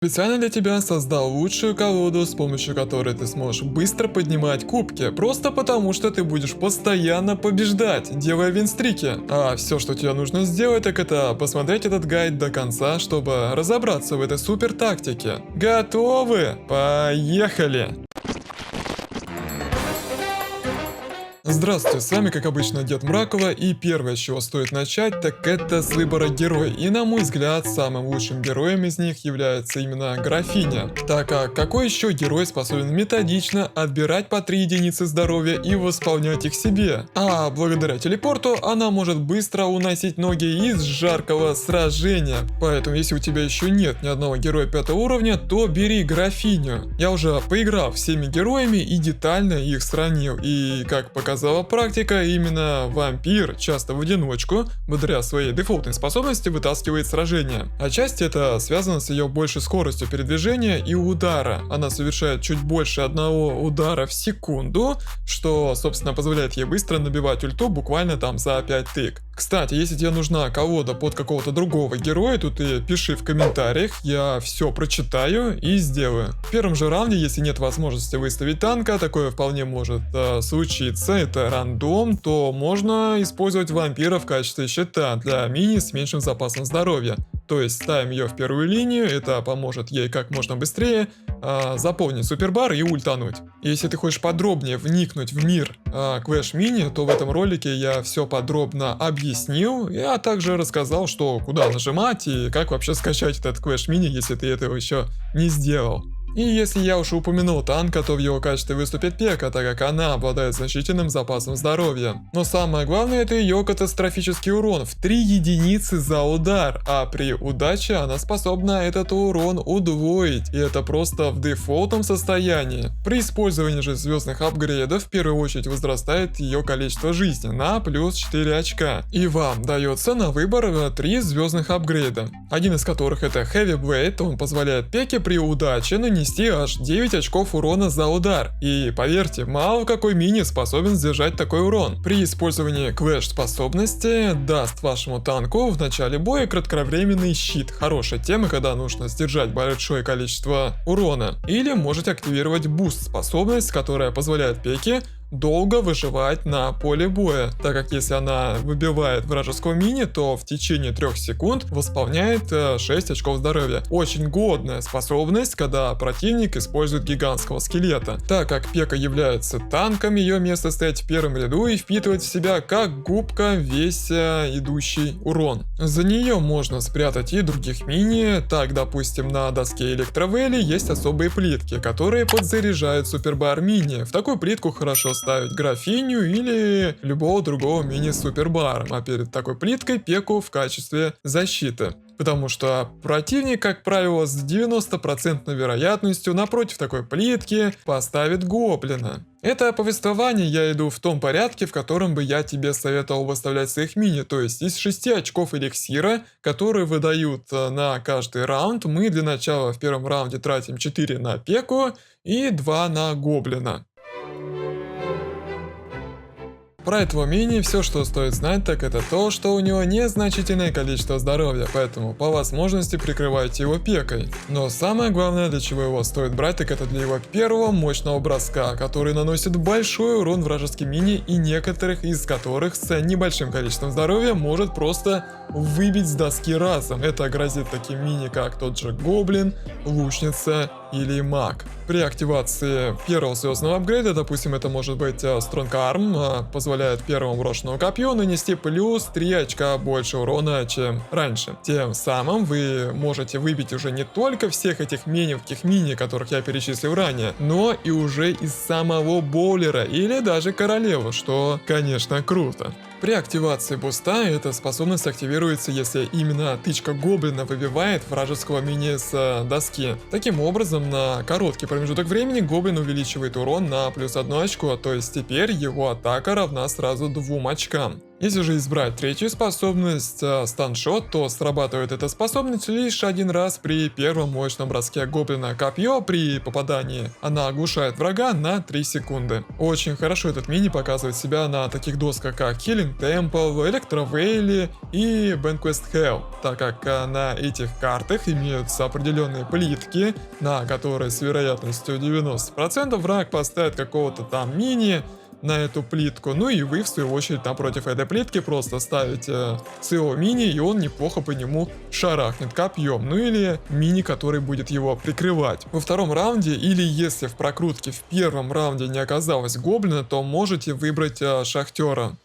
Специально для тебя создал лучшую колоду, с помощью которой ты сможешь быстро поднимать кубки, просто потому что ты будешь постоянно побеждать, делая винстрики. А все, что тебе нужно сделать, так это посмотреть этот гайд до конца, чтобы разобраться в этой супер тактике. Готовы? Поехали! Здравствуйте, с вами как обычно Дед Мракова, и первое, с чего стоит начать, так это с выбора героя. И на мой взгляд, самым лучшим героем из них является именно графиня. Так как какой еще герой способен методично отбирать по 3 единицы здоровья и восполнять их себе? А благодаря телепорту она может быстро уносить ноги из жаркого сражения. Поэтому если у тебя еще нет ни одного героя 5 уровня, то бери графиню. Я уже поиграл всеми героями и детально их сравнил, и как показала практика, именно вампир часто в одиночку, благодаря своей дефолтной способности, вытаскивает сражения. Отчасти это связано с ее большей скоростью передвижения и удара. Она совершает чуть больше одного удара в секунду, что, собственно, позволяет ей быстро набивать ульту буквально там за 5 тык. Кстати, если тебе нужна колода под какого-то другого героя, то ты пиши в комментариях, я все прочитаю и сделаю. В первом же раунде, если нет возможности выставить танка, такое вполне может случиться, это рандом, то можно использовать вампира в качестве щита для мини с меньшим запасом здоровья. То есть ставим ее в первую линию, это поможет ей как можно быстрее заполнить супербар и ультануть. Если ты хочешь подробнее вникнуть в мир Clash Mini, то в этом ролике я все подробно объяснил, а также рассказал, что куда нажимать и как вообще скачать этот Clash Mini, если ты этого еще не сделал. И если я уж упомянул танка, то в его качестве выступит Пека, так как она обладает значительным запасом здоровья. Но самое главное, это ее катастрофический урон в 3 единицы за удар, а при удаче она способна этот урон удвоить, и это просто в дефолтном состоянии. При использовании же звездных апгрейдов в первую очередь возрастает ее количество жизни на плюс 4 очка. И вам дается на выбор 3 звездных апгрейда, один из которых это Heavy Blade, он позволяет Пеке при удаче нанести аж 9 очков урона за удар. И поверьте, мало какой мини способен сдержать такой урон. При использовании Clash способности даст вашему танку в начале боя кратковременный щит. Хорошая тема, когда нужно сдержать большое количество урона. Или можете активировать буст способность, которая позволяет Пеке долго выживать на поле боя, так как если она выбивает вражеского мини, то в течение 3 секунд восполняет 6 очков здоровья. Очень годная способность, когда противник использует гигантского скелета. Так как Пека является танком, ее место стоять в первом ряду и впитывать в себя как губка весь идущий урон. За нее можно спрятать и других мини, так допустим на доске электровели есть особые плитки, которые подзаряжают супербар мини. В такую плитку хорошо ставить графиню или любого другого мини с супербаром, а перед такой плиткой Пеку в качестве защиты. Потому что противник, как правило, с 90% вероятностью напротив такой плитки поставит гоблина. Это повествование я иду в том порядке, в котором бы я тебе советовал выставлять своих мини, то есть из 6 очков эликсира, которые выдают на каждый раунд, мы для начала в первом раунде тратим 4 на Пеку и 2 на гоблина. Про этого мини все, что стоит знать, так это то, что у него незначительное количество здоровья, поэтому по возможности прикрывайте его Пекой. Но самое главное, для чего его стоит брать, так это для его первого мощного броска, который наносит большой урон вражеским мини, и некоторых из которых с небольшим количеством здоровья может просто выбить с доски разом. Это грозит таким мини, как тот же Гоблин, Лучница или Маг. При активации первого звездного апгрейда, допустим, это может быть Strong Arm, позволяет первому брошенному копью нанести плюс 3 очка больше урона, чем раньше. Тем самым вы можете выбить уже не только всех этих мелких мини, которых я перечислил ранее, но и уже из самого боулера или даже королеву, что, конечно, круто. При активации буста эта способность активируется, если именно тычка гоблина выбивает вражеского мини с доски. Таким образом, на короткий промежуток времени гоблин увеличивает урон на плюс 1 очко, то есть теперь его атака равна сразу 2 очкам. Если же избрать третью способность станшот, то срабатывает эта способность лишь один раз при первом мощном броске гоблина. Копье при попадании она оглушает врага на 3 секунды. Очень хорошо этот мини показывает себя на таких досках как Healing Temple, Электровейли и Banquest Hell, так как на этих картах имеются определенные плитки, на которые с вероятностью 90% враг поставит какого-то там мини на эту плитку, ну и вы в свою очередь напротив этой плитки просто ставите своего мини, и он неплохо по нему шарахнет копьем, ну или мини, который будет его прикрывать. Во втором раунде, или если в прокрутке в первом раунде не оказалось гоблина, то можете выбрать шахтера.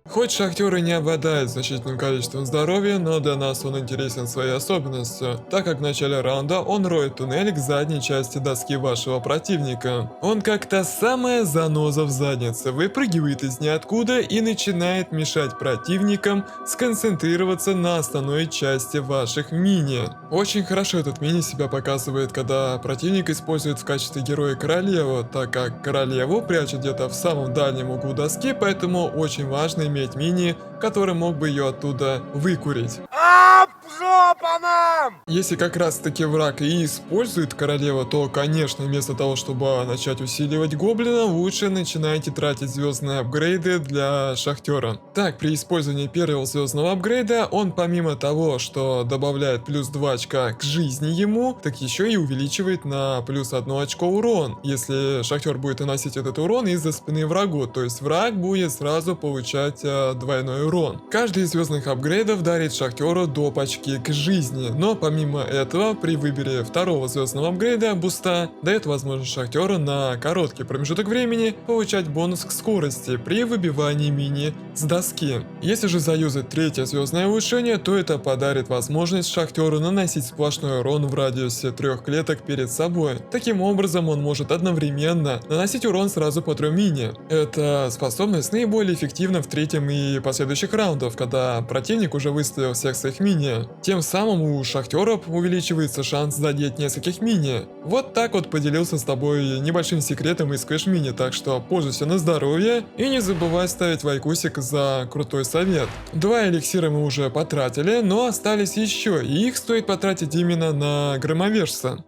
Хоть шахтер и не обладает значительным количеством здоровья, но для нас он интересен своей особенностью, так как в начале раунда он роет туннель к задней части доски вашего противника. Он как та самая заноза в заднице, выпрыгивает из ниоткуда и начинает мешать противникам сконцентрироваться на основной части ваших мини. Очень хорошо этот мини себя показывает, когда противник использует в качестве героя королеву, так как королеву прячет где-то в самом дальнем углу доски, поэтому очень важно иметь мини, который мог бы ее оттуда выкурить. Если как раз таки враг и использует королеву, то, конечно, вместо того, чтобы начать усиливать гоблина, лучше начинайте тратить звездные апгрейды для шахтера. Так, при использовании первого звездного апгрейда, он помимо того, что добавляет плюс 2 очка к жизни ему, так еще и увеличивает на плюс 1 очко урон, если шахтер будет наносить этот урон из-за спины врагу, то есть враг будет сразу получать двойной урон. Каждый из звездных апгрейдов дарит шахтеру доп очки к жизни, но помимо этого, при выборе второго звездного апгрейда буста дает возможность шахтеру на короткий промежуток времени получать бонус к скорости при выбивании мини с доски. Если же заюзать третье звездное улучшение, то это подарит возможность шахтеру наносить сплошной урон в радиусе 3 клеток перед собой. Таким образом, он может одновременно наносить урон сразу по 3 мини. Эта способность наиболее эффективна в третьем и последующих раундах, когда противник уже выставил всех своих мини. Тем самым у шахтеров увеличивается шанс задеть нескольких мини. Вот так вот поделился с тобой небольшим секретом из Clash Mini, так что пользуйся на здоровье и не забывай ставить лайкусик за крутой совет. 2 эликсира мы уже потратили, но остались еще, и их стоит потратить именно на громовержца.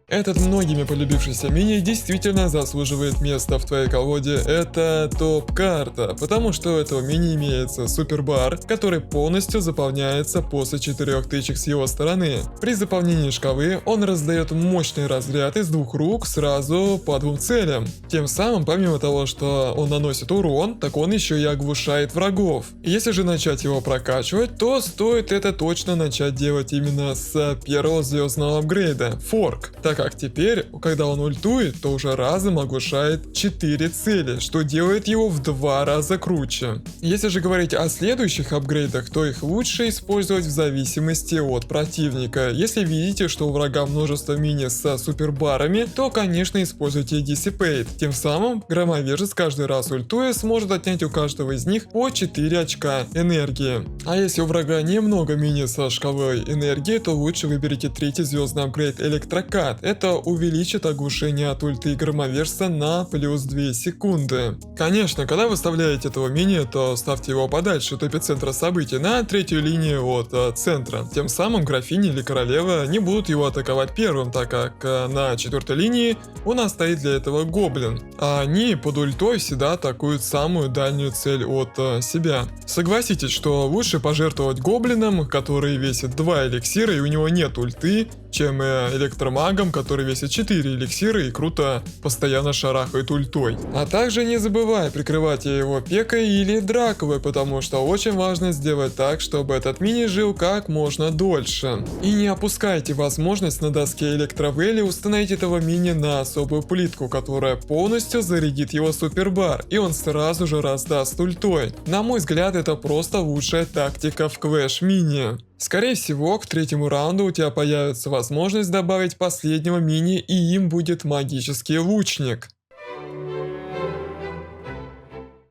Этот многими полюбившийся мини действительно заслуживает места в твоей колоде. Это топ-карта, потому что у этого мини имеется супербар, который полностью заполняется после 4 тычек с его стороны. При заполнении шкалы он раздает мощный разряд из 2 рук сразу по 2 целям. Тем самым, помимо того, что он наносит урон, так он еще и оглушает врагов. Если же начать его прокачивать, то стоит это точно начать делать именно с первого звездного апгрейда – Форк. Так как теперь, когда он ультует, то уже разом оглушает 4 цели, что делает его в 2 раза круче. Если же говорить о следующих апгрейдах, то их лучше использовать в зависимости от противника. Если видите, что у врага множество мини с супербарами, то конечно используйте Dissipate. Тем самым громовержец каждый раз ультуя сможет отнять у каждого из них по 4 очка энергии. А если у врага немного мини со шкалой энергии, то лучше выберите третий звездный апгрейд Электрокат. Это увеличит оглушение от ульты громовержца на плюс 2 секунды. Конечно, когда вы вставляете этого мини, то ставьте его подальше от эпицентра событий на третью линию от центра. Тем самым графиня или королева не будут его атаковать первым, так как на 4-й линии у нас стоит для этого гоблин. А они под ультой всегда атакуют самую дальнюю цель от себя. Согласитесь, что лучше пожертвовать гоблином, который весит 2 эликсира и у него нет ульты, чем электромагом, который весит 4 эликсира и круто постоянно шарахает ультой. А также не забывай прикрывать его пекой или драковой, потому что очень важно сделать так, чтобы этот мини жил как можно дольше. И не опускайте возможность на доске электровели установить этого мини на особую плитку, которая полностью зарядит его супербар, и он сразу же раздаст ультой. На мой взгляд, это просто лучшая тактика в Clash Mini. Скорее всего, к третьему раунду у тебя появится возможность добавить последнего мини, и им будет магический лучник.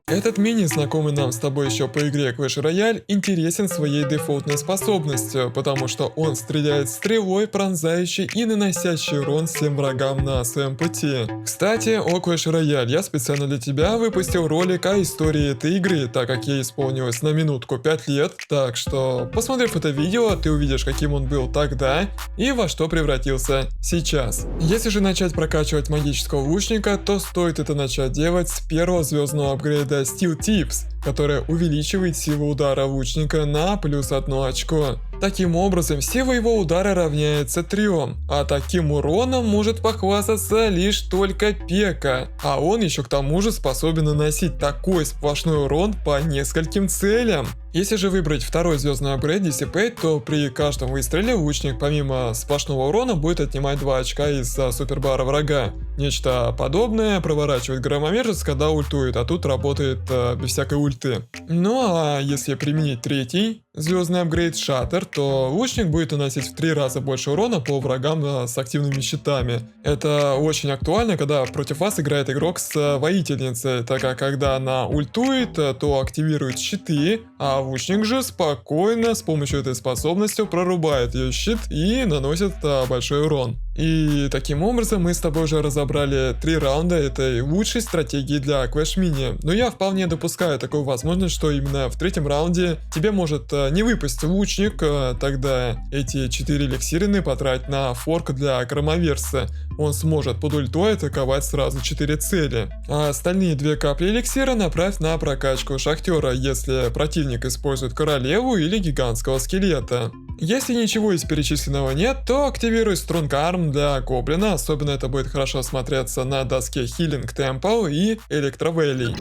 Этот мини, знакомый нам с тобой еще по игре Clash Royale, интересен своей дефолтной способностью, потому что он стреляет стрелой, пронзающей и наносящей урон всем врагам на своем пути. Кстати, о Clash Royale, я специально для тебя выпустил ролик о истории этой игры, так как ей исполнилось на минутку 5 лет, так что, посмотрев это видео, ты увидишь, каким он был тогда и во что превратился сейчас. Если же начать прокачивать магического лучника, то стоит это начать делать с первого звездного апгрейда Steel Tips, которая увеличивает силу удара лучника на плюс 1 очко. Таким образом, сила его удара равняется 3, а таким уроном может похвастаться лишь только Пека, а он еще к тому же способен наносить такой сплошной урон по нескольким целям. Если же выбрать второй звездный апгрейд Dissipate, то при каждом выстреле лучник помимо сплошного урона будет отнимать 2 очка из-за супербара врага. Нечто подобное проворачивает громовержец, когда ультует, а тут работает без всякой ульты. Ну а если применить третий звездный апгрейд Shatter, то лучник будет наносить в 3 раза больше урона по врагам с активными щитами. Это очень актуально, когда против вас играет игрок с воительницей, так как когда она ультует, то активирует щиты, а лучник же спокойно с помощью этой способности прорубает ее щит и наносит большой урон. И таким образом мы с тобой уже разобрали 3 раунда этой лучшей стратегии для Clash Mini. Но я вполне допускаю такую возможность, что именно в 3-м раунде тебе может не выпасть лучник, тогда эти 4 эликсирины потратить на форк для громоверца. Он сможет под ультой атаковать сразу 4 цели. А остальные 2 капли эликсира направь на прокачку шахтера, если противник использует королеву или гигантского скелета. Если ничего из перечисленного нет, то активируй Strong Arm для гоблина, особенно это будет хорошо смотреться на доске Healing Temple и Electro Valley.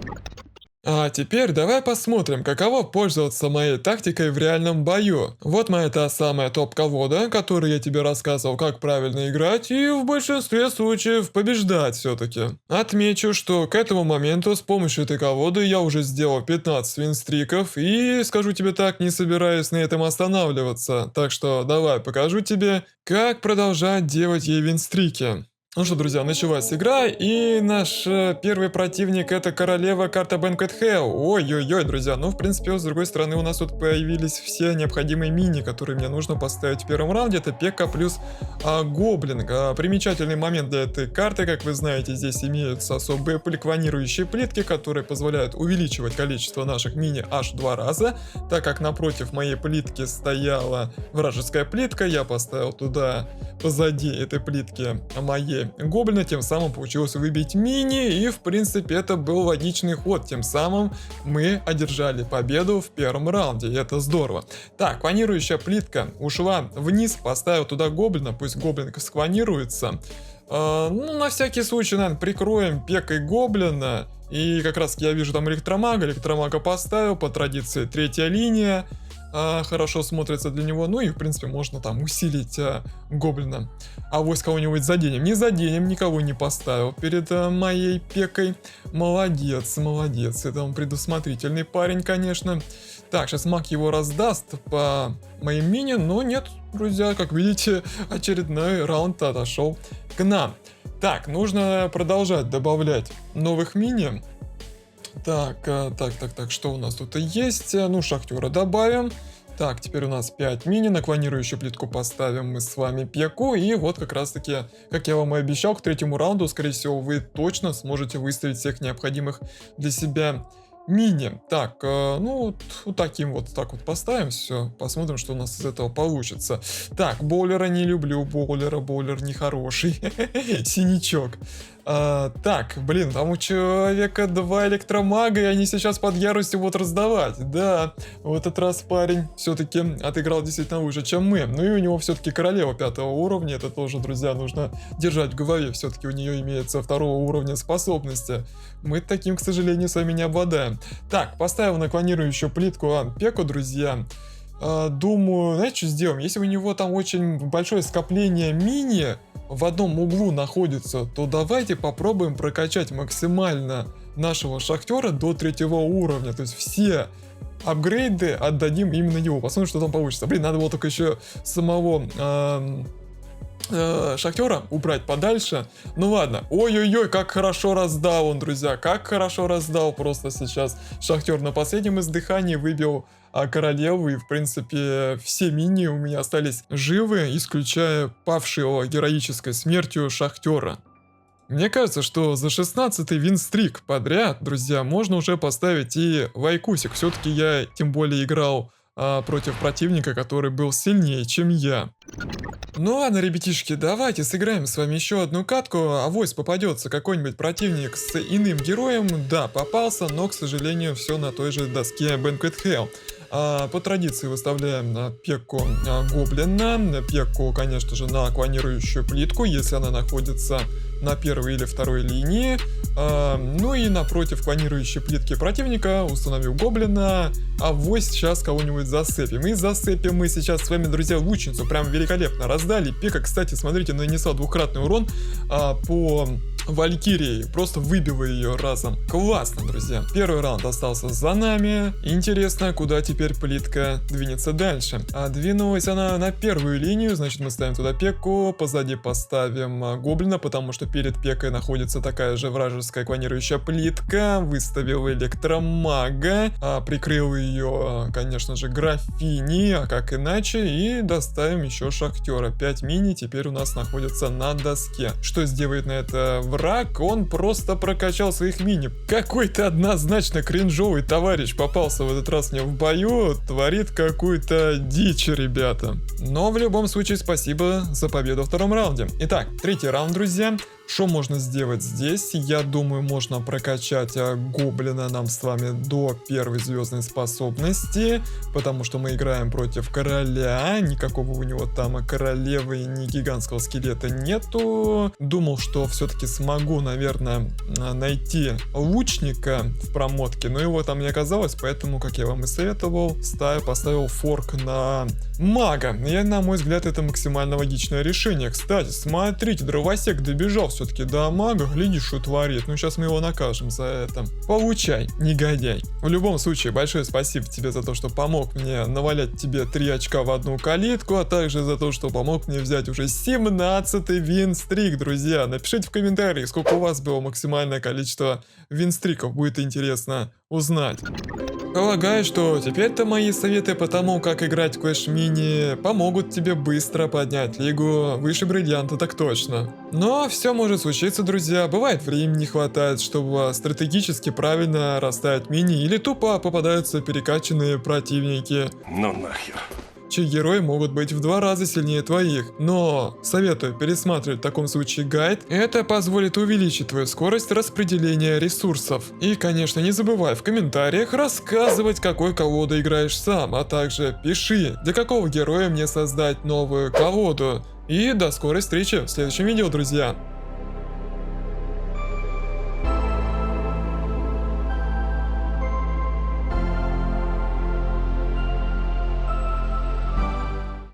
А теперь давай посмотрим, каково пользоваться моей тактикой в реальном бою. Вот моя та самая топ-колода, которую я тебе рассказывал, как правильно играть и в большинстве случаев побеждать все-таки. Отмечу, что к этому моменту с помощью этой колоды я уже сделал 15 винстриков и, скажу тебе так, не собираюсь на этом останавливаться. Так что давай покажу тебе, как продолжать делать ей винстрики. Ну что, друзья, началась игра, и наш первый противник — это королева карта Banquet Hell. Ой-ой-ой, друзья, ну в принципе, с другой стороны, у нас тут появились все необходимые мини, которые мне нужно поставить в первом раунде. Это Пека плюс Гоблин. Примечательный момент для этой карты, как вы знаете, здесь имеются особые поликванирующие плитки, которые позволяют увеличивать количество наших мини аж в 2 раза. Так как напротив моей плитки стояла вражеская плитка, я поставил туда позади этой плитки моей гоблина, тем самым получилось выбить мини, и в принципе это был логичный ход, тем самым мы одержали победу в первом раунде, и это здорово. Так, клонирующая плитка ушла вниз, поставил туда гоблина, пусть гоблин скванируется. Ну, на всякий случай, наверное, прикроем Пекой гоблина, и как раз я вижу там электромага поставил, по традиции 3-я линия. Хорошо смотрится для него, ну и в принципе можно там усилить гоблина. А вось кого-нибудь заденем. Не заденем, никого не поставил перед моей Пекой. Молодец, молодец, это он предусмотрительный парень, конечно. Так, сейчас маг его раздаст по моим мини, но нет, друзья, как видите, очередной раунд отошел к нам. Так, нужно продолжать добавлять новых мини. Так, что у нас тут есть? Ну, шахтера добавим. Так, теперь у нас 5 мини, на клонирующую плитку поставим мы с вами Пеку. И вот как раз таки, как я вам и обещал, к 3-му раунду, скорее всего, вы точно сможете выставить всех необходимых для себя мини. Так, ну вот таким вот так вот поставим все, посмотрим, что у нас из этого получится. Так, боулера не люблю, боулер нехороший. Синячок. Так, блин, там у человека 2 электромага, и они сейчас под яростью будут раздавать. Да, в этот раз парень все-таки отыграл действительно лучше, чем мы. Ну и у него все-таки королева 5-го уровня, это тоже, друзья, нужно держать в голове. Все-таки у нее имеется 2-го уровня способности. Мы таким, к сожалению, с вами не обладаем. Так, поставил на клонирующую плитку Пеку, друзья. Думаю, знаете, что сделаем? Если у него там очень большое скопление мини в одном углу находится, то давайте попробуем прокачать максимально нашего шахтера до 3-го уровня. То есть все апгрейды отдадим именно ему. Посмотрим, что там получится. Блин, надо было только еще самого Шахтера убрать подальше. Ну ладно. Ой-ой-ой, как хорошо раздал он, друзья. Как хорошо раздал просто сейчас. Шахтер на последнем издыхании выбил королеву. И, в принципе, все мини у меня остались живы, исключая павшего героической смертью Шахтера. Мне кажется, что за 16-й винстрик подряд, друзья, можно уже поставить и лайкусик. Все-таки я тем более играл против противника, который был сильнее, чем я. Ну ладно, ребятишки, давайте сыграем с вами еще одну катку. Авось попадется какой-нибудь противник с иным героем. Да, попался, но, к сожалению, все на той же доске Banquet Hell. По традиции выставляем Пекку Гоблина. Пекку, конечно же, на клонирующую плитку, если она находится на первой или второй линии. Ну и напротив клонирующей плитки противника установил Гоблина. Авось сейчас кого-нибудь засыпем. И засыпем мы сейчас с вами, друзья, лучницу. Прям великолепно раздали. Пека, кстати, смотрите, нанесла двукратный урон по Валькирии. Просто выбила ее разом. Классно, друзья. Первый раунд остался за нами. Интересно, куда теперь плитка двинется дальше. Двинулась она на первую линию. Значит, мы ставим туда Пекку. Позади поставим Гоблина, потому что перед Пекой находится такая же вражеская клонирующая плитка. Выставил электромага. Прикрыл ее, конечно же, графини. А как иначе? И доставим еще Шахтера. 5 мини теперь у нас находится на доске. Что сделает на это враг? Он просто прокачал своих мини. Какой-то однозначно кринжовый товарищ попался в этот раз мне в бою. Творит какую-то дичь, ребята. Но в любом случае спасибо за победу во втором раунде. Итак, третий раунд, друзья. Что можно сделать здесь? Я думаю, можно прокачать Гоблина нам с вами до первой звездной способности, потому что мы играем против короля, никакого у него там королевы, ни гигантского скелета нету. Думал, что все-таки смогу, наверное, найти лучника в промотке, но его там не оказалось, поэтому, как я вам и советовал, поставил форк на мага. И, на мой взгляд, это максимально логичное решение. Кстати, смотрите, дровосек добежал все-таки до мага, глядишь, что творит. Ну, сейчас мы его накажем за это. Получай, негодяй. В любом случае, большое спасибо тебе за то, что помог мне навалять тебе 3 очка в одну калитку, а также за то, что помог мне взять уже 17-й винстрик, друзья. Напишите в комментариях, сколько у вас было максимальное количество винстриков. Будет интересно узнать. Полагаю, что теперь-то мои советы по тому, как играть в Clash Mini, помогут тебе быстро поднять лигу выше бриллианта, так точно. Но все может случиться, друзья. Бывает, времени не хватает, чтобы стратегически правильно расставить мини, или тупо попадаются перекачанные противники. Ну нахер. Чьи герои могут быть в 2 раза сильнее твоих. Но советую пересматривать в таком случае гайд. Это позволит увеличить твою скорость распределения ресурсов. И, конечно, не забывай в комментариях рассказывать, какой колоду играешь сам, а также пиши, для какого героя мне создать новую колоду. И до скорой встречи в следующем видео, друзья.